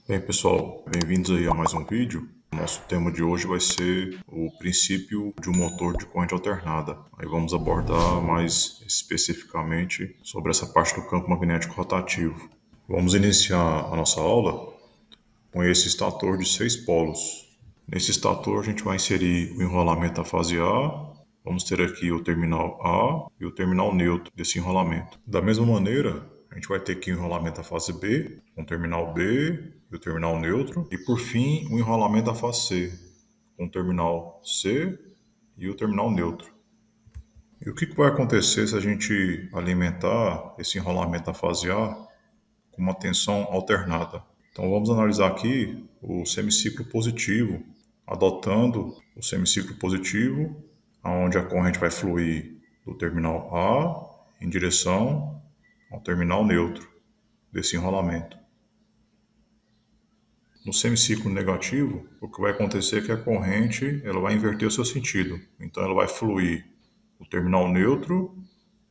Bem, pessoal, bem-vindos aí a mais um vídeo. Nosso tema de hoje vai ser o princípio de um motor de corrente alternada. Aí vamos abordar mais especificamente sobre essa parte do campo magnético rotativo. Vamos iniciar a nossa aula com esse estator de 6 polos. Nesse estator a gente vai inserir o enrolamento da fase A. Vamos ter aqui o terminal A e o terminal neutro desse enrolamento. Da mesma maneira, a gente vai ter aqui o enrolamento da fase B, com o terminal B e o terminal neutro. E por fim, o enrolamento da fase C, com o terminal C e o terminal neutro. E o que vai acontecer se a gente alimentar esse enrolamento da fase A com uma tensão alternada? Então vamos analisar aqui o semiciclo positivo, adotando o semiciclo positivo, onde a corrente vai fluir do terminal A em direção ao terminal neutro desse enrolamento. No semiciclo negativo, o que vai acontecer é que a corrente ela vai inverter o seu sentido. Então ela vai fluir do terminal neutro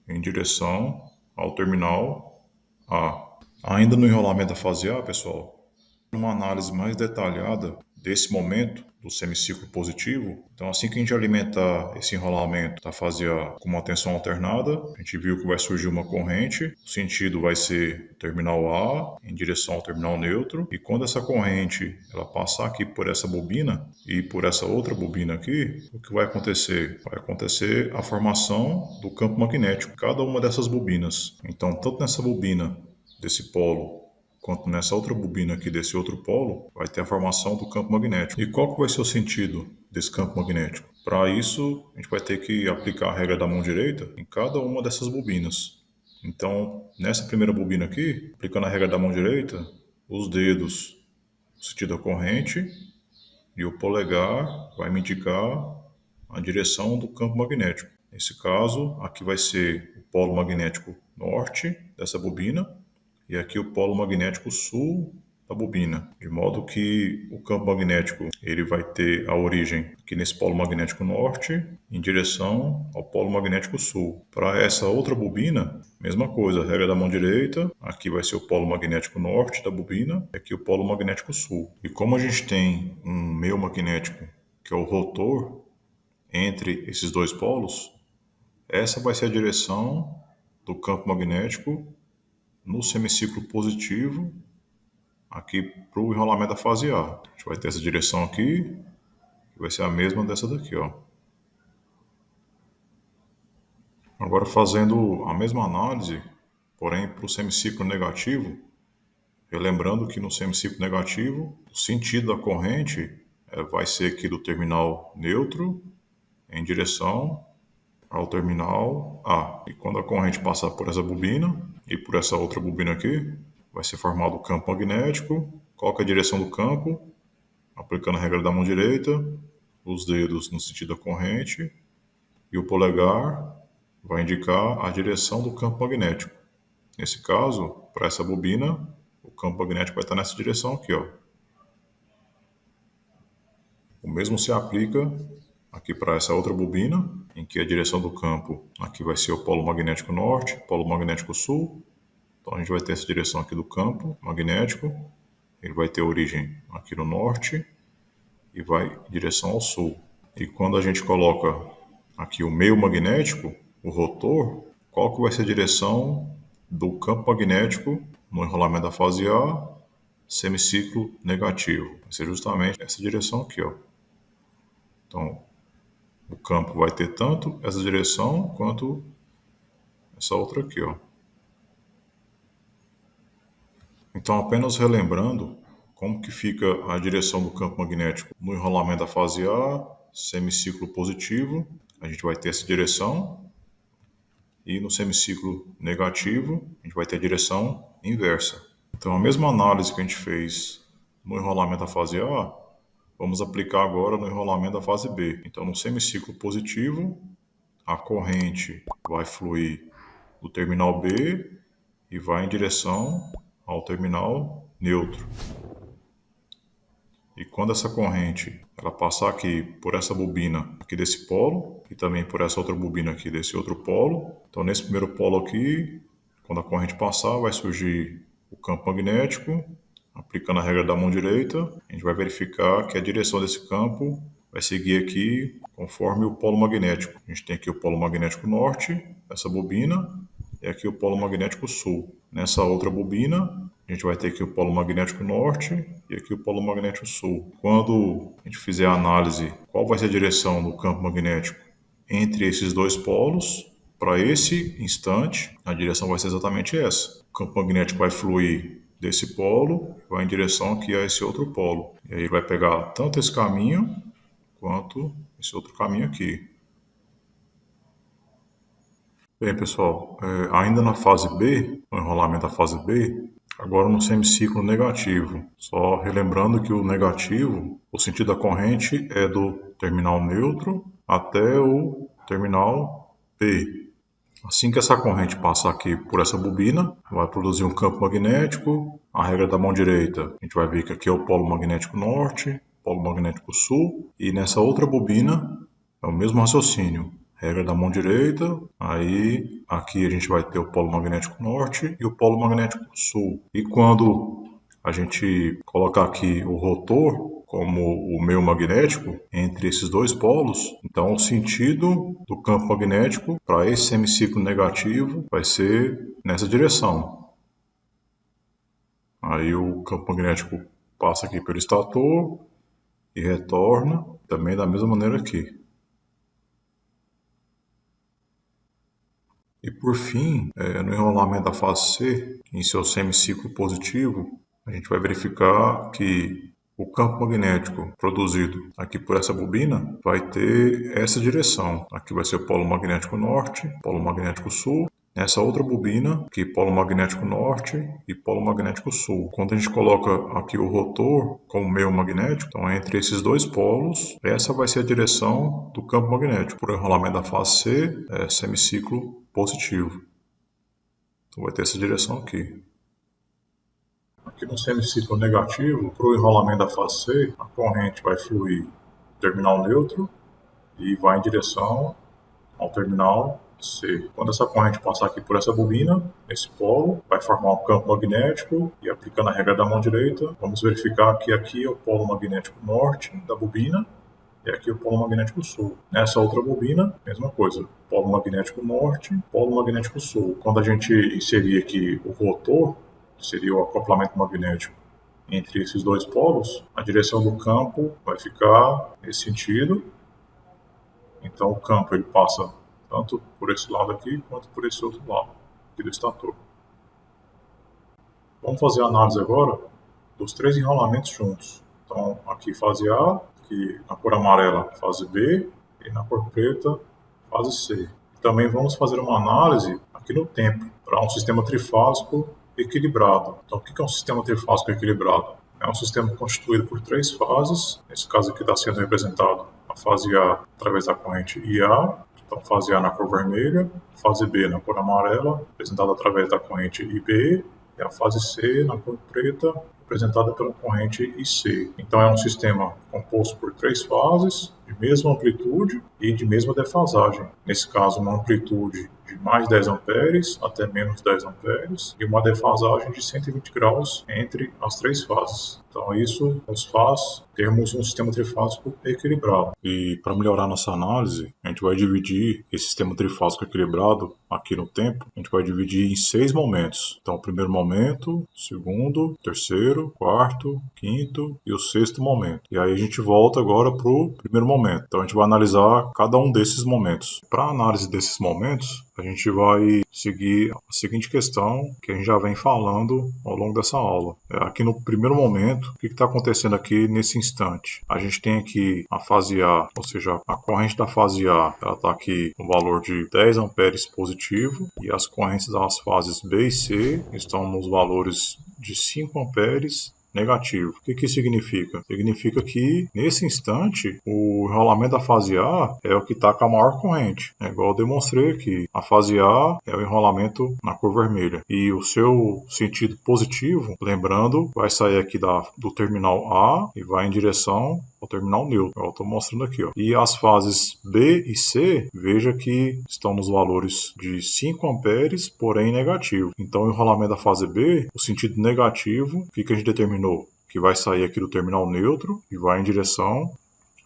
em direção ao terminal A. Ainda no enrolamento da fase A, pessoal, uma análise mais detalhada desse momento do semiciclo positivo. Então, assim que a gente alimentar esse enrolamento da fase A com uma tensão alternada, a gente viu que vai surgir uma corrente, o sentido vai ser o terminal A em direção ao terminal neutro, e quando essa corrente ela passar aqui por essa bobina e por essa outra bobina aqui, o que vai acontecer? Vai acontecer a formação do campo magnético, cada uma dessas bobinas. Então, tanto nessa bobina desse polo quanto nessa outra bobina aqui desse outro polo, vai ter a formação do campo magnético. E qual que vai ser o sentido desse campo magnético? Para isso, a gente vai ter que aplicar a regra da mão direita em cada uma dessas bobinas. Então, nessa primeira bobina aqui, aplicando a regra da mão direita, os dedos no sentido da corrente e o polegar vai me indicar a direção do campo magnético. Nesse caso, aqui vai ser o polo magnético norte dessa bobina, e aqui o polo magnético sul da bobina, de modo que o campo magnético ele vai ter a origem aqui nesse polo magnético norte em direção ao polo magnético sul. Para essa outra bobina, mesma coisa, regra da mão direita, aqui vai ser o polo magnético norte da bobina, e aqui o polo magnético sul. E como a gente tem um meio magnético, que é o rotor, entre esses dois polos, essa vai ser a direção do campo magnético no semiciclo positivo, aqui para o enrolamento da fase A. A gente vai ter essa direção aqui, que vai ser a mesma dessa daqui, ó. Agora fazendo a mesma análise, porém para o semiciclo negativo, relembrando que no semiciclo negativo, o sentido da corrente vai ser aqui do terminal neutro em direção ao terminal A. E quando a corrente passar por essa bobina e por essa outra bobina aqui, vai ser formado o campo magnético. Qual que é a direção do campo? Aplicando a regra da mão direita, os dedos no sentido da corrente e o polegar vai indicar a direção do campo magnético. Nesse caso, para essa bobina, o campo magnético vai estar nessa direção aqui, ó. O mesmo se aplica aqui para essa outra bobina, em que a direção do campo aqui vai ser o polo magnético norte, polo magnético sul. Então a gente vai ter essa direção aqui do campo magnético, ele vai ter origem aqui no norte e vai em direção ao sul. E quando a gente coloca aqui o meio magnético, o rotor, qual que vai ser a direção do campo magnético no enrolamento da fase A, semiciclo negativo? Vai ser justamente essa direção aqui, ó. Então, o campo vai ter tanto essa direção quanto essa outra aqui, ó. Então, apenas relembrando como que fica a direção do campo magnético no enrolamento da fase A, semiciclo positivo, a gente vai ter essa direção, e no semiciclo negativo, a gente vai ter a direção inversa. Então, a mesma análise que a gente fez no enrolamento da fase A, vamos aplicar agora no enrolamento da fase B. Então, no semiciclo positivo, a corrente vai fluir do terminal B e vai em direção ao terminal neutro. E quando essa corrente ela passar aqui por essa bobina aqui desse polo e também por essa outra bobina aqui desse outro polo, então nesse primeiro polo aqui, quando a corrente passar, vai surgir o campo magnético, Aplicando a regra da mão direita, a gente vai verificar que a direção desse campo vai seguir aqui conforme o polo magnético. A gente tem aqui o polo magnético norte, essa bobina, e aqui o polo magnético sul. Nessa outra bobina, a gente vai ter aqui o polo magnético norte e aqui o polo magnético sul. Quando a gente fizer a análise, qual vai ser a direção do campo magnético entre esses dois polos, para esse instante, a direção vai ser exatamente essa. O campo magnético vai fluir desse polo, vai em direção aqui a esse outro polo. E aí ele vai pegar tanto esse caminho quanto esse outro caminho aqui. Bem, pessoal, ainda na fase B, no enrolamento da fase B, agora no semiciclo negativo. Só relembrando que o negativo, o sentido da corrente é do terminal neutro até o terminal P. Assim que essa corrente passar aqui por essa bobina, vai produzir um campo magnético. A regra da mão direita, a gente vai ver que aqui é o polo magnético norte, polo magnético sul, e nessa outra bobina é o mesmo raciocínio. Regra da mão direita, aí aqui a gente vai ter o polo magnético norte e o polo magnético sul. E quando a gente colocar aqui o rotor como o meio magnético entre esses dois polos, então o sentido do campo magnético para esse semiciclo negativo vai ser nessa direção. Aí o campo magnético passa aqui pelo estator e retorna também da mesma maneira aqui. E por fim, no enrolamento da fase C, em seu semiciclo positivo, a gente vai verificar que o campo magnético produzido aqui por essa bobina vai ter essa direção. Aqui vai ser o polo magnético norte, polo magnético sul. Nessa outra bobina, aqui polo magnético norte e polo magnético sul. Quando a gente coloca aqui o rotor como meio magnético, então entre esses dois polos, essa vai ser a direção do campo magnético. Por enrolamento da fase C, semiciclo positivo. Então vai ter essa direção aqui. Aqui no semiciclo negativo, para o enrolamento da fase C, a corrente vai fluir do terminal neutro e vai em direção ao terminal C. Quando essa corrente passar aqui por essa bobina, esse polo, vai formar um campo magnético e aplicando a regra da mão direita, vamos verificar que aqui é o polo magnético norte da bobina e aqui é o polo magnético sul. Nessa outra bobina, mesma coisa, polo magnético norte, polo magnético sul. Quando a gente inserir aqui o rotor, que seria o acoplamento magnético entre esses dois polos, a direção do campo vai ficar nesse sentido. Então o campo ele passa tanto por esse lado aqui quanto por esse outro lado aqui do estator. Vamos fazer a análise agora dos três enrolamentos juntos. Então aqui fase A, aqui na cor amarela fase B e na cor preta fase C. Também vamos fazer uma análise aqui no tempo para um sistema trifásico equilibrado. Então o que é um sistema trifásico equilibrado? É um sistema constituído por três fases. Nesse caso aqui está sendo representado a fase A através da corrente IA. Então, fase A na cor vermelha, fase B na cor amarela, representada através da corrente IB, e a fase C na cor preta, representada pela corrente IC. Então, é um sistema composto por três fases, de mesma amplitude e de mesma defasagem. Nesse caso, uma amplitude de mais 10 amperes até menos 10 amperes e uma defasagem de 120 graus entre as três fases. Então, isso nos faz termos um sistema trifásico equilibrado. E para melhorar nossa análise, a gente vai dividir esse sistema trifásico equilibrado aqui no tempo, a gente vai dividir em 6 momentos. Então, o primeiro momento, segundo, terceiro, quarto, quinto e o sexto momento. E aí a gente volta agora para o primeiro momento. Então, a gente vai analisar cada um desses momentos. Para a análise desses momentos, a gente vai seguir a seguinte questão que a gente já vem falando ao longo dessa aula. Aqui no primeiro momento, o que está acontecendo aqui nesse instante? A gente tem aqui a fase A, ou seja, a corrente da fase A, ela está aqui no valor de 10 amperes positivo e as correntes das fases B e C estão nos valores de 5 amperes negativo. O que isso significa? Significa que, nesse instante, o enrolamento da fase A é o que está com a maior corrente. É igual eu demonstrei aqui. A fase A é o enrolamento na cor vermelha. E o seu sentido positivo, lembrando, vai sair aqui do terminal A e vai em direção ao terminal neutro. Eu estou mostrando aqui, ó. E as fases B e C, veja que estão nos valores de 5 amperes, porém negativo. Então, o enrolamento da fase B, o sentido negativo, o que a gente determinou? Que vai sair aqui do terminal neutro e vai em direção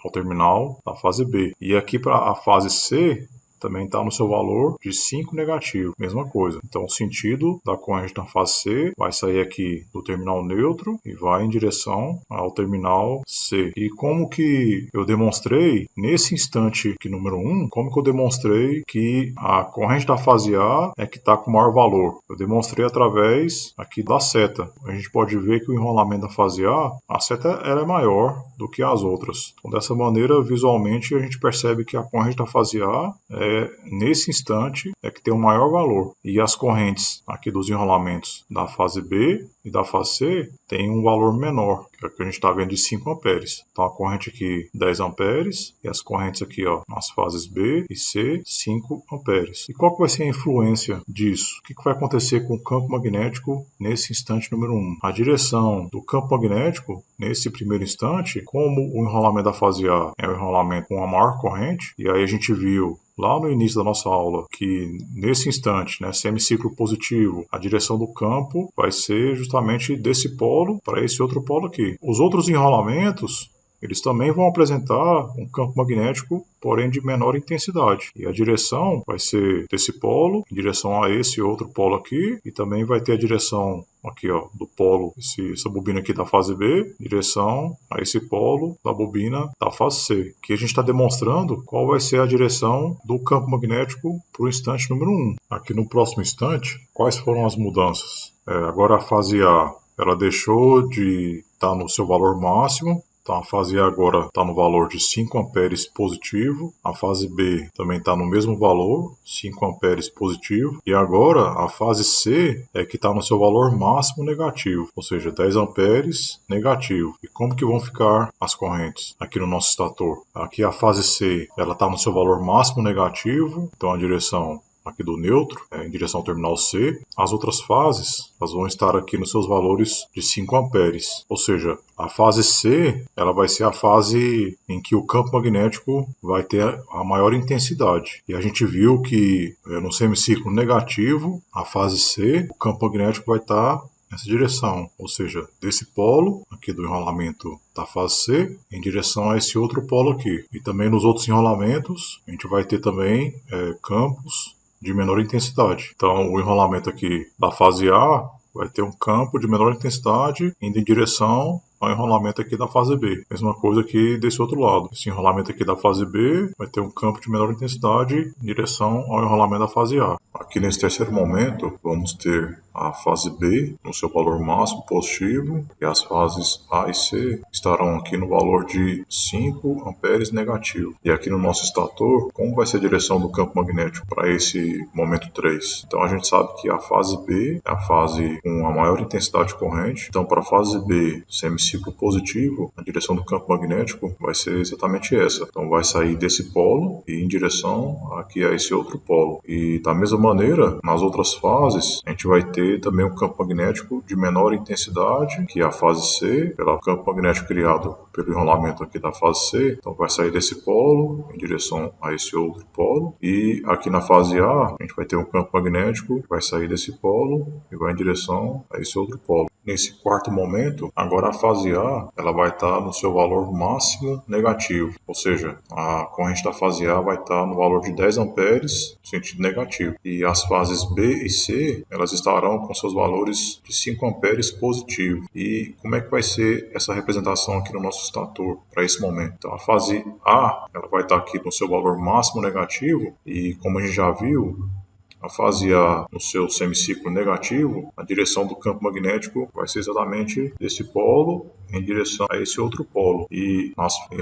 ao terminal da fase B. E aqui para a fase C, também está no seu valor de 5 negativo, mesma coisa. Então, o sentido da corrente na fase C vai sair aqui do terminal neutro e vai em direção ao terminal C. E como que eu demonstrei, nesse instante aqui, número 1, como que eu demonstrei que a corrente da fase A é que está com maior valor? Eu demonstrei através aqui da seta. A gente pode ver que o enrolamento da fase a seta ela é maior do que as outras. Então, dessa maneira, visualmente, a gente percebe que a corrente da fase A nesse instante é que tem o maior valor. E as correntes aqui dos enrolamentos da fase B e da fase C tem um valor menor, que é o que a gente está vendo de 5 amperes. Então a corrente aqui 10 amperes e as correntes aqui, ó, nas fases B e C 5 amperes. E qual que vai ser a influência disso? O que vai acontecer com o campo magnético nesse instante número 1? A direção do campo magnético nesse primeiro instante, como o enrolamento da fase A é o enrolamento com a maior corrente, e aí a gente viu lá no início da nossa aula que nesse instante, né, semiciclo positivo, a direção do campo vai ser justamente desse polo para esse outro polo aqui. Os outros enrolamentos, eles também vão apresentar um campo magnético, porém de menor intensidade. E a direção vai ser desse polo em direção a esse outro polo aqui, e também vai ter a direção aqui, ó, do polo, essa bobina aqui da fase B, direção a esse polo da bobina da fase C. Aqui a gente está demonstrando qual vai ser a direção do campo magnético para o instante número 1. Aqui no próximo instante, quais foram as mudanças? Agora a fase A, ela deixou de estar no seu valor máximo. Então a fase A agora está no valor de 5 amperes positivo, a fase B também está no mesmo valor, 5 amperes positivo, e agora a fase C é que está no seu valor máximo negativo, ou seja, 10 amperes negativo. E como que vão ficar as correntes aqui no nosso estator? Aqui a fase C ela está no seu valor máximo negativo, então a direção aqui do neutro, em direção ao terminal C. As outras fases, elas vão estar aqui nos seus valores de 5 amperes. Ou seja, a fase C, ela vai ser a fase em que o campo magnético vai ter a maior intensidade. E a gente viu que no semiciclo negativo, a fase C, o campo magnético vai estar nessa direção, ou seja, desse polo aqui do enrolamento da fase C em direção a esse outro polo aqui. E também nos outros enrolamentos, a gente vai ter também campos de menor intensidade. Então, o enrolamento aqui da fase A vai ter um campo de menor intensidade indo em direção ao enrolamento aqui da fase B. Mesma coisa aqui desse outro lado. Esse enrolamento aqui da fase B vai ter um campo de menor intensidade em direção ao enrolamento da fase A. Aqui nesse terceiro momento, vamos ter a fase B no seu valor máximo positivo e as fases A e C estarão aqui no valor de 5 amperes negativo. E aqui no nosso estator, como vai ser a direção do campo magnético para esse momento 3? Então a gente sabe que a fase B é a fase com a maior intensidade de corrente. Então para a fase B, semiciclo positivo, a direção do campo magnético vai ser exatamente essa. Então vai sair desse polo e em direção aqui a esse outro polo. E da mesma maneira, nas outras fases, a gente vai ter também um campo magnético de menor intensidade, que é a fase C, pelo campo magnético criado pelo enrolamento aqui da fase C. Então vai sair desse polo em direção a esse outro polo. E aqui na fase A, a gente vai ter um campo magnético que vai sair desse polo e vai em direção a esse outro polo. Nesse quarto momento, agora a fase A ela vai estar no seu valor máximo negativo, ou seja, a corrente da fase A vai estar no valor de 10 amperes no sentido negativo. E as fases B e C elas estarão com seus valores de 5 amperes positivo. E como é que vai ser essa representação aqui no nosso estator para esse momento? Então a fase A ela vai estar aqui no seu valor máximo negativo e como a gente já viu, a fase A, no seu semiciclo negativo, a direção do campo magnético vai ser exatamente desse polo em direção a esse outro polo. E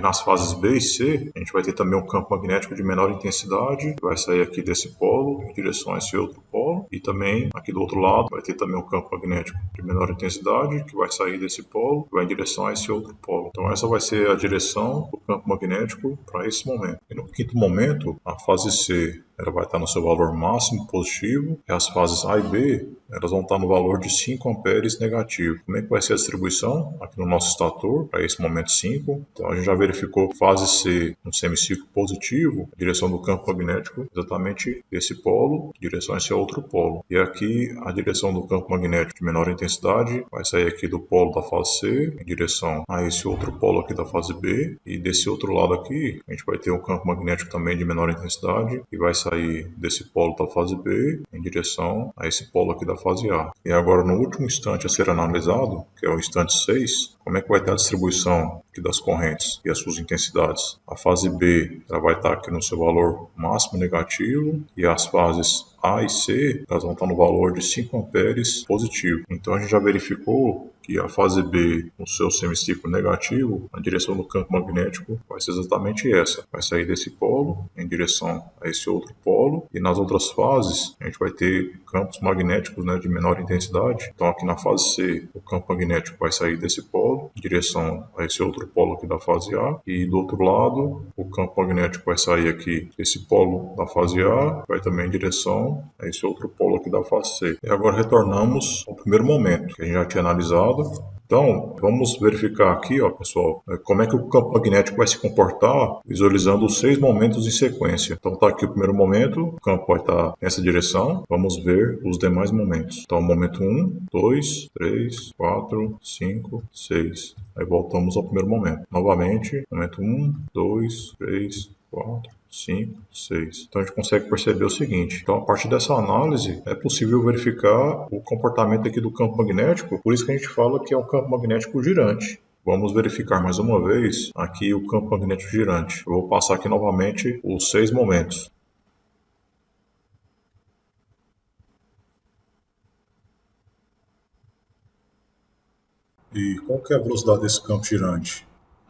nas fases B e C, a gente vai ter também um campo magnético de menor intensidade, que vai sair aqui desse polo em direção a esse outro polo. E também, aqui do outro lado, vai ter também um campo magnético de menor intensidade, que vai sair desse polo e vai em direção a esse outro polo. Então essa vai ser a direção do campo magnético para esse momento. E no quinto momento, a fase C ela vai estar no seu valor máximo positivo, e as fases A e B, elas vão estar no valor de 5 amperes negativo. Como é que vai ser a distribuição? Aqui no nosso estator, para esse momento 5. Então a gente já verificou fase C no semiciclo positivo, a direção do campo magnético exatamente esse polo, direção a esse outro polo. E aqui a direção do campo magnético de menor intensidade vai sair aqui do polo da fase C em direção a esse outro polo aqui da fase B, e desse outro lado aqui a gente vai ter um campo magnético também de menor intensidade e vai sair desse polo da fase B em direção a esse polo aqui da fase A. E agora no último instante a ser analisado, que é o instante 6, como é que vai ter a distribuição aqui das correntes e as suas intensidades? A fase B ela vai estar aqui no seu valor máximo negativo, e as fases A e C elas vão estar no valor de 5 amperes positivo. Então a gente já verificou que a fase B, no seu semiciclo negativo, a direção do campo magnético vai ser exatamente essa. Vai sair desse polo em direção a esse outro polo, e nas outras fases a gente vai ter campos magnéticos, né, de menor intensidade. Então aqui na fase C, o campo magnético vai sair desse polo em direção a esse outro polo aqui da fase A, e do outro lado o campo magnético vai sair aqui desse polo da fase A, vai também em direção a esse outro polo aqui da fase C. E agora retornamos ao primeiro momento que a gente já tinha analisado. Então, vamos verificar aqui, ó, pessoal, como é que o campo magnético vai se comportar visualizando os 6 momentos em sequência. Então, está aqui o primeiro momento, o campo vai estar nessa direção. Vamos ver os demais momentos. Então, momento 1, 2, 3, 4, 5, 6. Aí voltamos ao primeiro momento. Novamente, momento 1, 2, 3, 4, 5, 6. Então a gente consegue perceber o seguinte. Então a partir dessa análise é possível verificar o comportamento aqui do campo magnético, por isso que a gente fala que é um campo magnético girante. Vamos verificar mais uma vez aqui o campo magnético girante. Eu vou passar aqui novamente os 6 momentos. E qual que é a velocidade desse campo girante?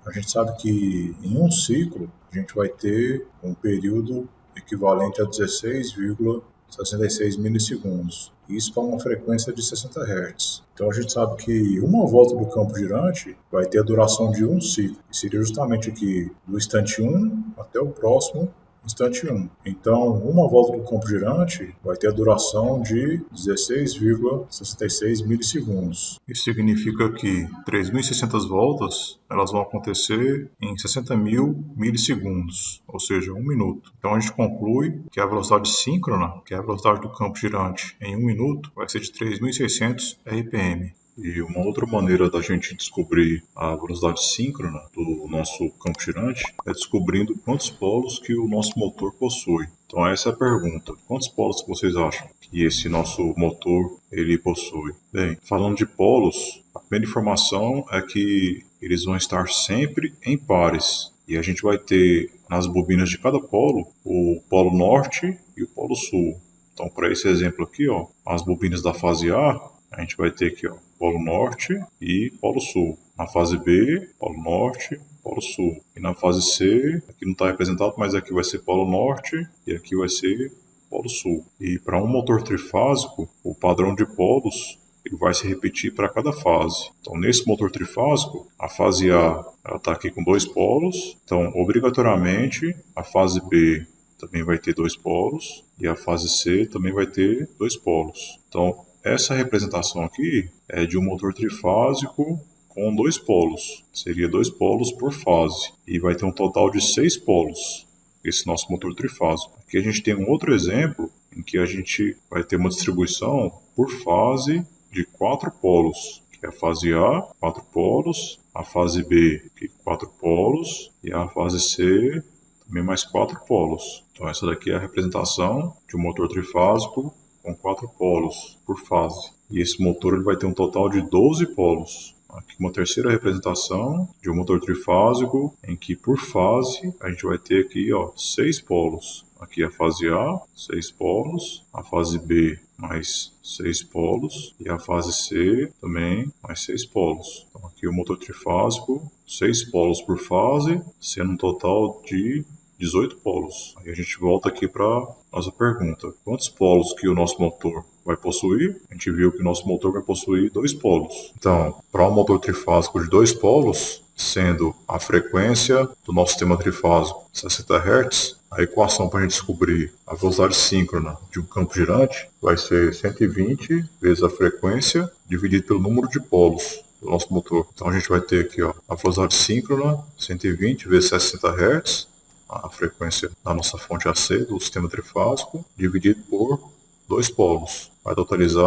A gente sabe que em um ciclo a gente vai ter um período equivalente a 16,66 milissegundos. Isso para uma frequência de 60 Hz. Então a gente sabe que uma volta do campo girante vai ter a duração de um ciclo, que seria justamente aqui do instante 1 até o próximo instante 1. Então, uma volta do campo girante vai ter a duração de 16,66 milissegundos. Isso significa que 3.600 voltas elas vão acontecer em 60.000 milissegundos, ou seja, 1 minuto. Então, a gente conclui que a velocidade síncrona, que é a velocidade do campo girante em 1 minuto, vai ser de 3.600 RPM. E uma outra maneira da gente descobrir a velocidade síncrona do nosso campo girante é descobrindo quantos polos que o nosso motor possui. Então essa é a pergunta. Quantos polos que vocês acham que esse nosso motor ele possui? Bem, falando de polos, a primeira informação é que eles vão estar sempre em pares. E a gente vai ter nas bobinas de cada polo o polo norte e o polo sul. Então para esse exemplo aqui, ó, as bobinas da fase A, a gente vai ter aqui, ó, Polo Norte e Polo Sul. Na fase B, Polo Norte, Polo Sul. E na fase C, aqui não está representado, mas aqui vai ser Polo Norte e aqui vai ser Polo Sul. E para um motor trifásico, o padrão de polos ele vai se repetir para cada fase. Então, nesse motor trifásico, a fase A está aqui com 2 polos. Então, obrigatoriamente, a fase B também vai ter 2 polos e a fase C também vai ter 2 polos. Então, essa representação aqui é de um motor trifásico com 2 polos. Seria 2 polos por fase. E vai ter um total de 6 polos, esse nosso motor trifásico. Aqui a gente tem um outro exemplo em que a gente vai ter uma distribuição por fase de 4 polos. Que é a fase A, 4 polos, a fase B, 4 polos, e a fase C, também mais 4 polos. Então essa daqui é a representação de um motor trifásico com 4 polos por fase. E esse motor ele vai ter um total de 12 polos. Aqui uma terceira representação de um motor trifásico, em que por fase a gente vai ter aqui, ó, 6 polos. Aqui a fase A, 6 polos, a fase B mais 6 polos e a fase C também mais 6 polos. Então aqui o motor trifásico, 6 polos por fase, sendo um total de 18 polos. Aí a gente volta aqui para nossa pergunta. Quantos polos que o nosso motor vai possuir? A gente viu que o nosso motor vai possuir 2 polos. Então, para um motor trifásico de 2 polos, sendo a frequência do nosso sistema trifásico 60 Hz, A equação para a gente descobrir a velocidade síncrona de um campo girante vai ser 120 vezes a frequência dividido pelo número de polos do nosso motor. Então a gente vai ter aqui a velocidade síncrona, 120 vezes 60 Hz, a frequência da nossa fonte AC do sistema trifásico, dividido por 2 polos. Vai totalizar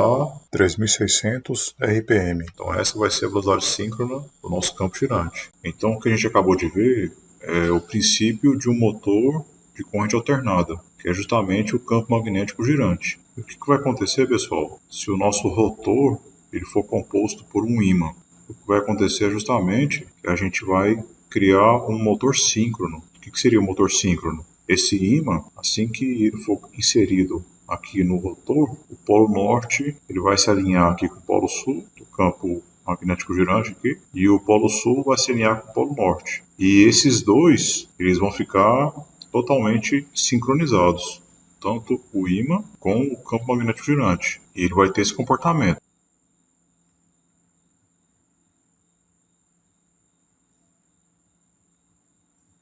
3.600 RPM. Então essa vai ser a velocidade síncrona do nosso campo girante. Então o que a gente acabou de ver é o princípio de um motor de corrente alternada, que é justamente o campo magnético girante. E o que vai acontecer, pessoal, se o nosso rotor ele for composto por um ímã? O que vai acontecer é justamente que a gente vai criar um motor síncrono. O que seria o motor síncrono? Esse ímã, assim que ele for inserido aqui no rotor, o polo norte ele vai se alinhar aqui com o polo sul do campo magnético girante aqui, e o polo sul vai se alinhar com o polo norte. E esses dois, eles vão ficar totalmente sincronizados, tanto o ímã com o campo magnético girante. E ele vai ter esse comportamento.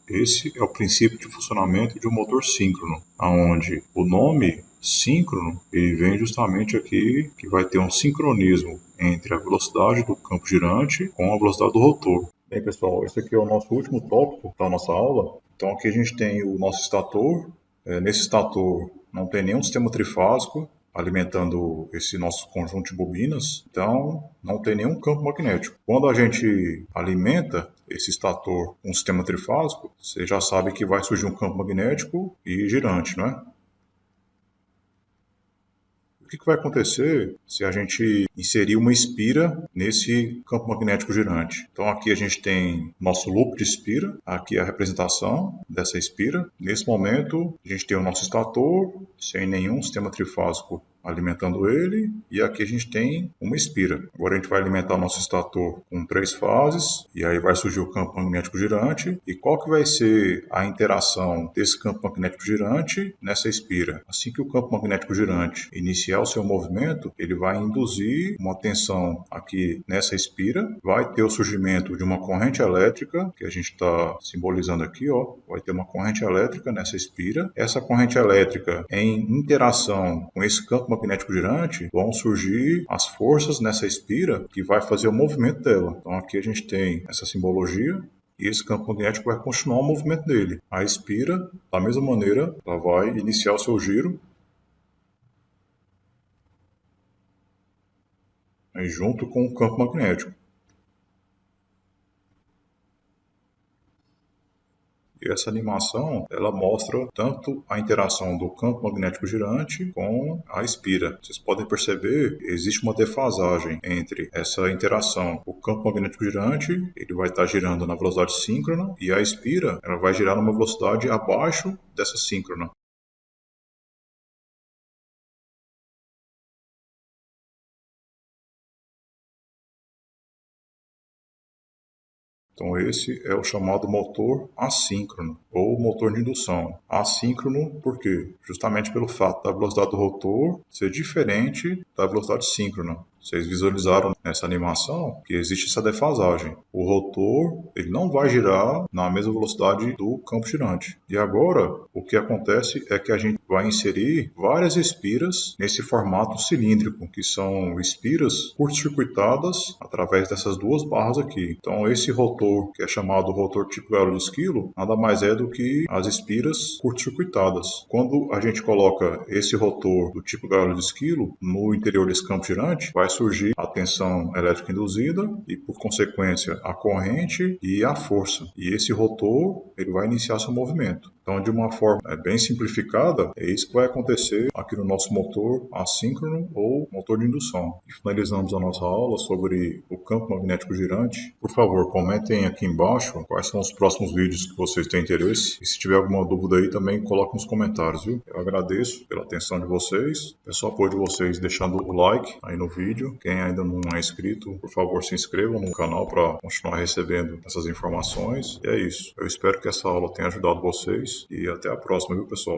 Esse é o princípio de funcionamento de um motor síncrono, onde o nome síncrono ele vem justamente aqui que vai ter um sincronismo entre a velocidade do campo girante com a velocidade do rotor. Bem, pessoal, esse aqui é o nosso último tópico da nossa aula. Então aqui a gente tem o nosso estator. Nesse estator não tem nenhum sistema trifásico alimentando esse nosso conjunto de bobinas, então não tem nenhum campo magnético. Quando a gente alimenta esse estator com um sistema trifásico, você já sabe que vai surgir um campo magnético e girante, não é? O que vai acontecer se a gente inserir uma espira nesse campo magnético girante? Então aqui a gente tem nosso loop de espira, aqui a representação dessa espira. Nesse momento a gente tem o nosso estator sem nenhum sistema trifásico alimentando ele, e aqui a gente tem uma espira. Agora a gente vai alimentar o nosso estator com 3 fases, e aí vai surgir o campo magnético girante. E qual que vai ser a interação desse campo magnético girante nessa espira? Assim que o campo magnético girante iniciar o seu movimento, ele vai induzir uma tensão aqui nessa espira, vai ter o surgimento de uma corrente elétrica, que a gente está simbolizando aqui, ó. Vai ter uma corrente elétrica nessa espira. Essa corrente elétrica, em interação com esse campo magnético girante, vão surgir as forças nessa espira que vai fazer o movimento dela. Então aqui a gente tem essa simbologia e esse campo magnético vai continuar o movimento dele. A espira, da mesma maneira, ela vai iniciar o seu giro junto com o campo magnético. E essa animação, ela mostra tanto a interação do campo magnético girante com a espira. Vocês podem perceber que existe uma defasagem entre essa interação. O campo magnético girante, ele vai estar girando na velocidade síncrona, e a espira, ela vai girar numa velocidade abaixo dessa síncrona. Então esse é o chamado motor assíncrono ou motor de indução. Assíncrono por quê? Justamente pelo fato da velocidade do rotor ser diferente da velocidade síncrona. Vocês visualizaram nessa animação que existe essa defasagem. O rotor ele não vai girar na mesma velocidade do campo girante. E agora o que acontece é que a gente vai inserir várias espiras nesse formato cilíndrico, que são espiras curto-circuitadas através dessas duas barras aqui. Então esse rotor, que é chamado rotor tipo gaiola de esquilo, nada mais é do que as espiras curto-circuitadas. Quando a gente coloca esse rotor do tipo gaiola de esquilo no interior desse campo girante, vai surgir a tensão elétrica induzida e, por consequência, a corrente e a força. E esse rotor ele vai iniciar seu movimento. Então, de uma forma bem simplificada, é isso que vai acontecer aqui no nosso motor assíncrono ou motor de indução. E finalizamos a nossa aula sobre o campo magnético girante. Por favor, comentem aqui embaixo quais são os próximos vídeos que vocês têm interesse. E se tiver alguma dúvida aí, também coloque nos comentários, viu? Eu agradeço pela atenção de vocês, peço o apoio de vocês deixando o like aí no vídeo. Quem ainda não é inscrito, por favor, se inscrevam no canal para continuar recebendo essas informações. E é isso. Eu espero que essa aula tenha ajudado vocês. E até a próxima, viu, pessoal?